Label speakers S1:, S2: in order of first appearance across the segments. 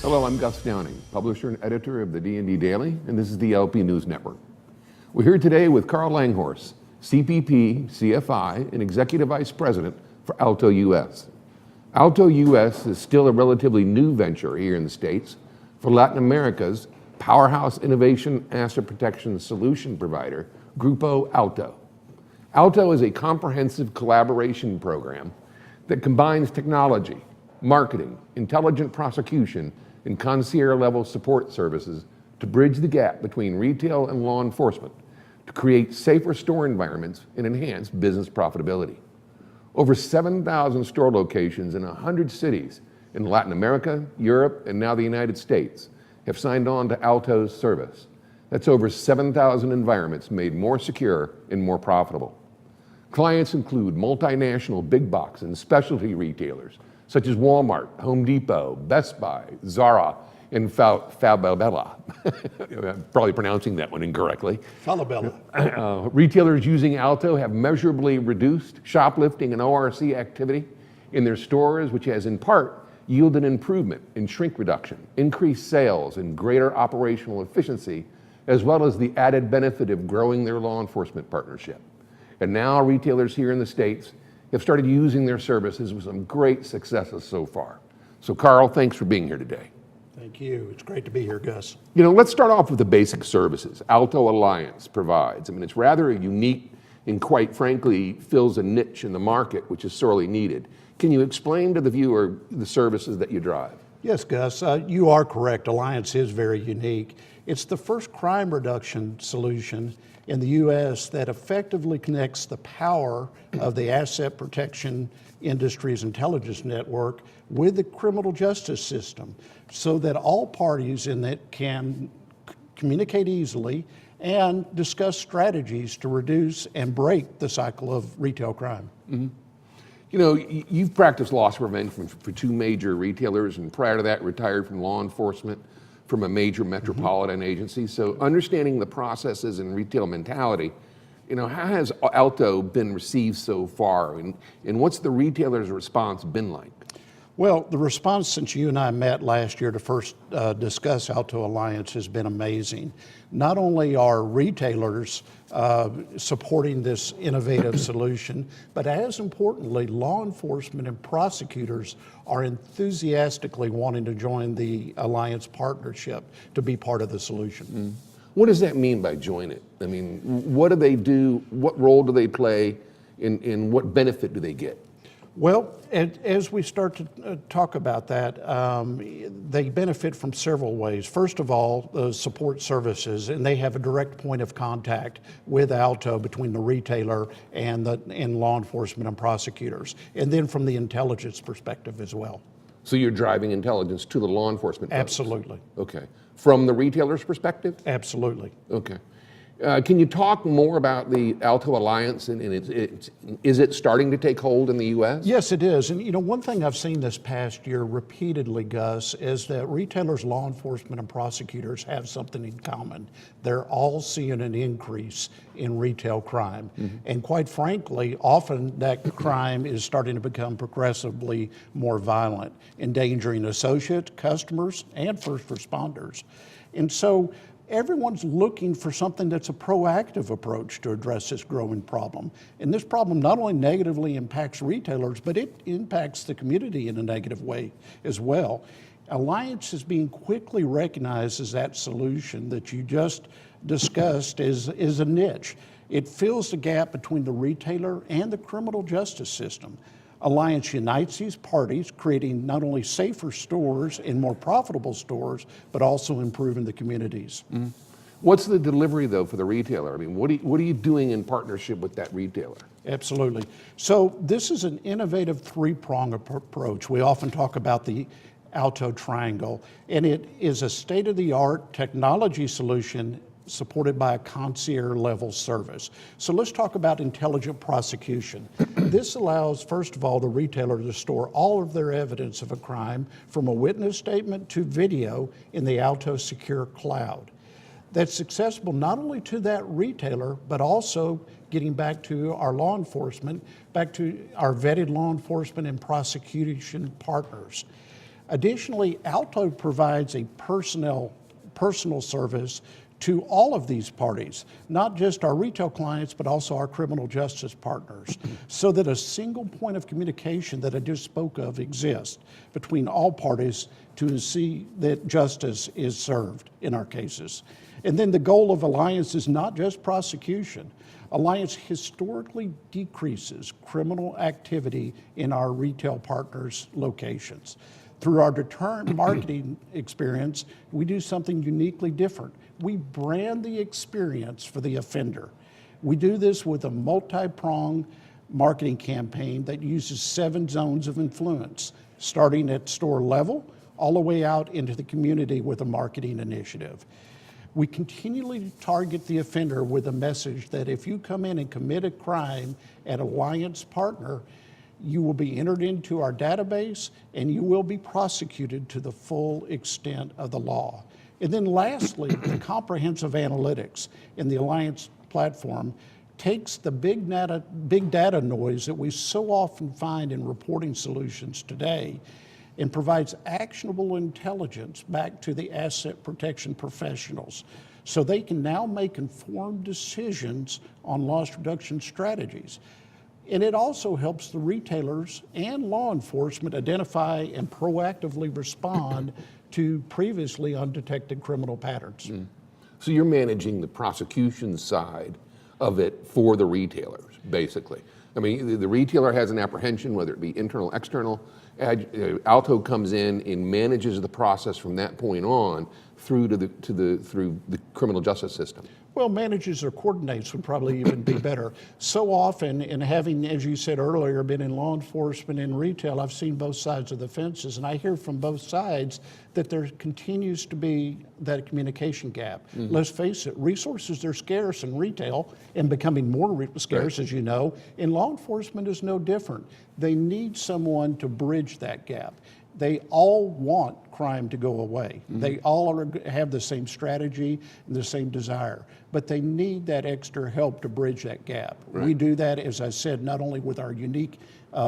S1: Hello, I'm Gus Downing, publisher and editor of the D&D Daily, and this is the LP News Network. We're here today with Karl Langhorst, CPP, CFI, and Executive Vice President for ALTO US. ALTO US is still a relatively new venture here in the States for Latin America's powerhouse innovation asset protection solution provider, Grupo ALTO. ALTO is a comprehensive collaboration program that combines technology, marketing, intelligent prosecution, and concierge-level support services to bridge the gap between retail and law enforcement to create safer store environments and enhance business profitability. Over 7,000 store locations in 100 cities in Latin America, Europe, and now the United States have signed on to ALTO's service. That's over 7,000 environments made more secure and more profitable. Clients include multinational big box and specialty retailers such as Walmart, Home Depot, Best Buy, Zara, and Falabella. I'm probably pronouncing that one incorrectly.
S2: Falabella.
S1: Retailers using ALTO have measurably reduced shoplifting and ORC activity in their stores, which has in part yielded improvement in shrink reduction, increased sales, and greater operational efficiency, as well as the added benefit of growing their law enforcement partnership. And now retailers here in the States have started using their services with some great successes so far. So Karl, thanks for being here today.
S2: Thank you. It's great to be here, Gus.
S1: You know, let's start off with the basic services ALTO Alliance provides. I mean, it's rather unique and quite frankly fills a niche in the market which is sorely needed. Can you explain to the viewer the services that you drive?
S2: Yes, Gus, you are correct. Alliance is very unique. It's the first crime reduction solution in the U.S. that effectively connects the power of the asset protection industry's intelligence network with the criminal justice system so that all parties in it can communicate easily and discuss strategies to reduce and break the cycle of retail crime.
S1: Mm-hmm. You know, you've practiced loss prevention for two major retailers and prior to that retired from law enforcement from a major metropolitan agency. So understanding the processes and retail mentality, you know, how has ALTO been received so far and what's the retailer's response been like?
S2: Well, the response since you and I met last year to first discuss ALTO Alliance has been amazing. Not only are retailers supporting this innovative solution, but as importantly, law enforcement and prosecutors are enthusiastically wanting to join the Alliance partnership to be part of the solution.
S1: Mm. What does that mean by join it? I mean, what do they do? What role do they play? And what benefit do they get?
S2: Well, as we start to talk about that, they benefit from several ways. First of all, the support services, and they have a direct point of contact with ALTO between the retailer and law enforcement and prosecutors, and then from the intelligence perspective as well.
S1: So you're driving intelligence to the law enforcement folks?
S2: Absolutely.
S1: Okay. From the retailer's perspective?
S2: Absolutely.
S1: Okay. Can you talk more about the ALTO Alliance and is it starting to take hold in the U.S.?
S2: Yes, it is. And you know, one thing I've seen this past year repeatedly, Gus, is that retailers, law enforcement, and prosecutors have something in common. They're all seeing an increase in retail crime. Mm-hmm. And quite frankly, often that crime is starting to become progressively more violent, endangering associates, customers, and first responders. And so everyone's looking for something that's a proactive approach to address this growing problem. And this problem not only negatively impacts retailers, but it impacts the community in a negative way as well. Alliance is being quickly recognized as that solution that you just discussed is a niche. It fills the gap between the retailer and the criminal justice system. Alliance unites these parties, creating not only safer stores and more profitable stores, but also improving the communities.
S1: Mm-hmm. What's the delivery, though, for the retailer? I mean, what are you doing in partnership with that retailer?
S2: Absolutely. So this is an innovative three-prong approach. We often talk about the ALTO triangle, and it is a state-of-the-art technology solution supported by a concierge-level service. So let's talk about intelligent prosecution. This allows, first of all, the retailer to store all of their evidence of a crime from a witness statement to video in the ALTO Secure Cloud. That's accessible not only to that retailer, but also getting back to our law enforcement, back to our vetted law enforcement and prosecution partners. Additionally, ALTO provides a personal service to all of these parties, not just our retail clients, but also our criminal justice partners, so that a single point of communication that I just spoke of exists between all parties to see that justice is served in our cases. And then the goal of Alliance is not just prosecution. Alliance historically decreases criminal activity in our retail partners' locations. Through our deterrent marketing experience, we do something uniquely different. We brand the experience for the offender. We do this with a multi-pronged marketing campaign that uses 7 zones of influence, starting at store level, all the way out into the community with a marketing initiative. We continually target the offender with a message that if you come in and commit a crime at Alliance Partner, you will be entered into our database and you will be prosecuted to the full extent of the law. And then lastly, the comprehensive analytics in the Alliance platform takes the big data noise that we so often find in reporting solutions today and provides actionable intelligence back to the asset protection professionals so they can now make informed decisions on loss reduction strategies. And it also helps the retailers and law enforcement identify and proactively respond to previously undetected criminal patterns.
S1: So you're managing the prosecution side of it for the retailers, basically. I mean, the retailer has an apprehension, whether it be internal, external. ALTO comes in and manages the process from that point on through to through the criminal justice system.
S2: Well, manages or coordinates would probably even be better. So often, in having, as you said earlier, been in law enforcement and retail, I've seen both sides of the fences, and I hear from both sides that there continues to be that communication gap. Let's face it, resources are scarce in retail and becoming more scarce, as you know, and law enforcement is no different. They need someone to bridge that gap. They all want crime to go away. They all have the same strategy and the same desire, but they need that extra help to bridge that gap. We do that, as I said, not only with our unique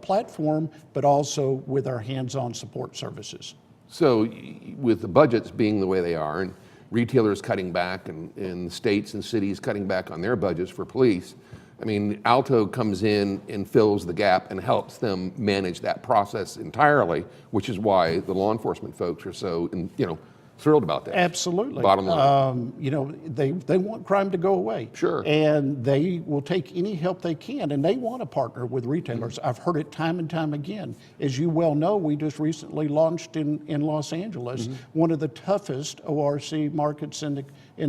S2: platform, but also with our hands-on support services.
S1: So with the budgets being the way they are and retailers cutting back and states and cities cutting back on their budgets for police, I mean, ALTO comes in and fills the gap and helps them manage that process entirely, which is why the law enforcement folks are so, thrilled about that.
S2: Absolutely.
S1: Bottom line.
S2: They want crime to go away.
S1: Sure.
S2: And they will take any help they can, and they want to partner with retailers. I've heard it time and time again. As you well know, we just recently launched in Los Angeles, one of the toughest ORC markets in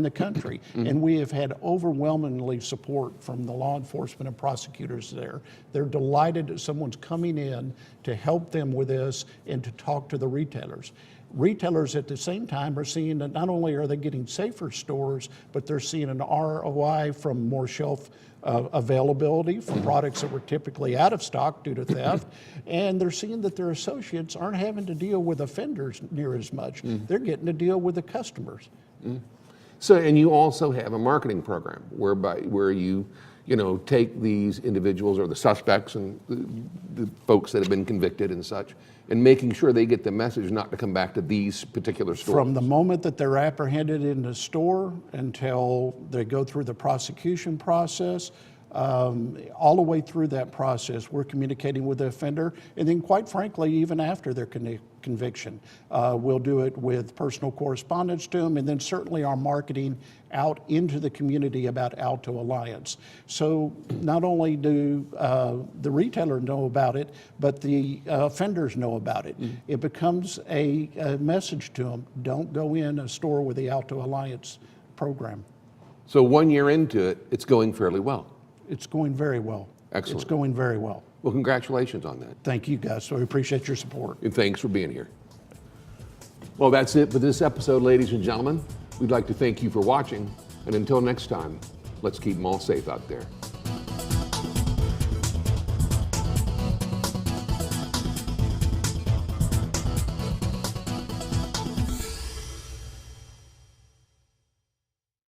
S2: the country. And we have had overwhelmingly support from the law enforcement and prosecutors there. They're delighted that someone's coming in to help them with this and to talk to the retailers. Retailers at the same time are seeing that not only are they getting safer stores, but they're seeing an ROI from more shelf availability for products that were typically out of stock due to theft, and they're seeing that their associates aren't having to deal with offenders near as much. They're getting to deal with the customers.
S1: So, and you also have a marketing program where you take these individuals or the suspects and the folks that have been convicted and such, and making sure they get the message not to come back to these particular stores.
S2: From the moment that they're apprehended in the store until they go through the prosecution process, all the way through that process, we're communicating with the offender. And then quite frankly, even after their conviction, we'll do it with personal correspondence to them, and then certainly our marketing out into the community about ALTO Alliance. So not only do the retailer know about it, but the offenders know about it. It becomes a message to them, don't go in a store with the ALTO Alliance program.
S1: So 1 year into it, it's going fairly well.
S2: It's going very well.
S1: Excellent.
S2: It's going very well.
S1: Well, congratulations on that.
S2: Thank you, guys. So we appreciate your support.
S1: And thanks for being here. Well, that's it for this episode, ladies and gentlemen. We'd like to thank you for watching. And until next time, let's keep them all safe out there.